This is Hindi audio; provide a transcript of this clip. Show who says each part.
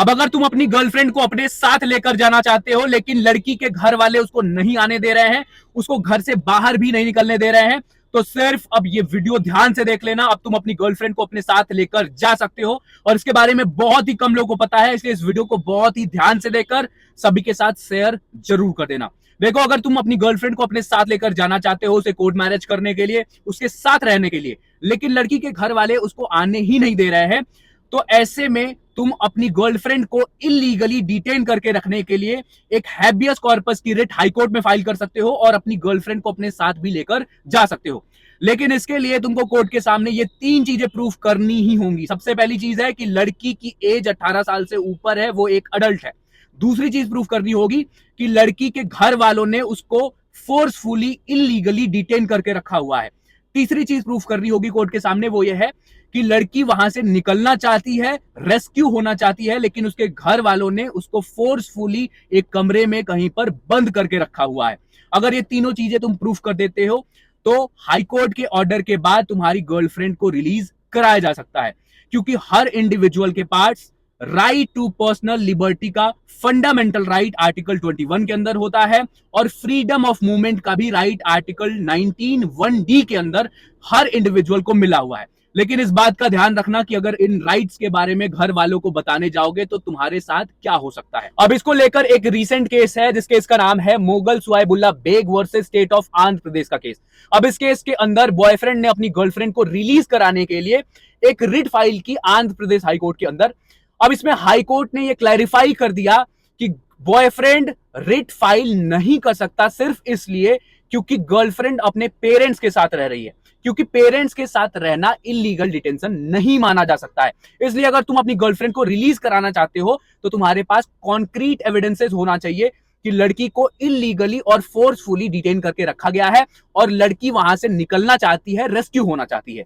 Speaker 1: अब अगर तुम अपनी गर्लफ्रेंड को अपने साथ लेकर जाना चाहते हो लेकिन लड़की के घर वाले उसको नहीं आने दे रहे हैं, उसको घर से बाहर भी नहीं निकलने दे रहे हैं, तो सिर्फ अब ये वीडियो ध्यान से देख लेना। अब तुम अपनी गर्लफ्रेंड को अपने साथ लेकर जा सकते हो और इसके बारे में बहुत ही कम लोगों को पता है, इसलिए इस वीडियो को बहुत ही ध्यान से देखकर सभी के साथ शेयर जरूर कर देना। देखो, अगर तुम अपनी गर्लफ्रेंड को अपने साथ लेकर जाना चाहते हो उसे कोर्ट मैरिज करने के लिए, उसके साथ रहने के लिए, लेकिन लड़की के घर वाले उसको आने ही नहीं दे रहे हैं, तो ऐसे में तुम अपनी गर्लफ्रेंड को इलीगली डिटेन करके रखने के लिए एक हैबियस कॉर्पस की रिट हाईकोर्ट में फाइल कर सकते हो और अपनी गर्लफ्रेंड को अपने साथ भी लेकर जा सकते हो। लेकिन इसके लिए तुमको कोर्ट के सामने ये 3 चीजें प्रूफ करनी ही होंगी। सबसे पहली चीज है कि लड़की की एज 18 साल से ऊपर है, वो एक अडल्ट है। दूसरी चीज प्रूफ करनी होगी कि लड़की के घर वालों ने उसको फोर्सफुली इलीगली डिटेन करके रखा हुआ है। तीसरी चीज प्रूफ करनी होगी कोर्ट के सामने, वो ये है कि लड़की वहां से निकलना चाहती है, रेस्क्यू होना चाहती है, लेकिन उसके घर वालों ने उसको फोर्सफुली एक कमरे में कहीं पर बंद करके रखा हुआ है। अगर ये तीनों चीजें तुम प्रूफ कर देते हो तो हाईकोर्ट के ऑर्डर के बाद तुम्हारी गर्लफ्रेंड को रिलीज कराया जा सकता है, क्योंकि हर इंडिविजुअल के पास राइट टू पर्सनल लिबर्टी का फंडामेंटल राइट आर्टिकल 21 के अंदर होता है और फ्रीडम ऑफ मूवमेंट का भी राइट आर्टिकल 19(1)(d) के अंदर हर इंडिविजुअल को मिला हुआ है। लेकिन इस बात का ध्यान रखना कि अगर इन राइट्स के बारे में घर वालों को बताने जाओगे तो तुम्हारे साथ क्या हो सकता है। अब इसको लेकर एक रीसेंट केस है जिस केस का नाम है Mogal Suaibulla Baig versus state of Andhra Pradesh का केस। अब इस केस के अंदर बॉयफ्रेंड ने अपनी गर्लफ्रेंड को रिलीज कराने के लिए एक रिट फाइल की आंध्र प्रदेश हाईकोर्ट के अंदर। अब इसमें हाईकोर्ट ने यह क्लैरिफाई कर दिया कि बॉयफ्रेंड रिट फाइल नहीं कर सकता सिर्फ इसलिए क्योंकि गर्लफ्रेंड अपने पेरेंट्स के साथ रह रही है, क्योंकि पेरेंट्स के साथ रहना इलीगल डिटेंशन नहीं माना जा सकता है। इसलिए अगर तुम अपनी गर्लफ्रेंड को रिलीज कराना चाहते हो तो तुम्हारे पास कॉन्क्रीट एविडेंसेस होना चाहिए कि लड़की को इलीगली और फोर्सफुली डिटेन करके रखा गया है और लड़की वहां से निकलना चाहती है, रेस्क्यू होना चाहती है।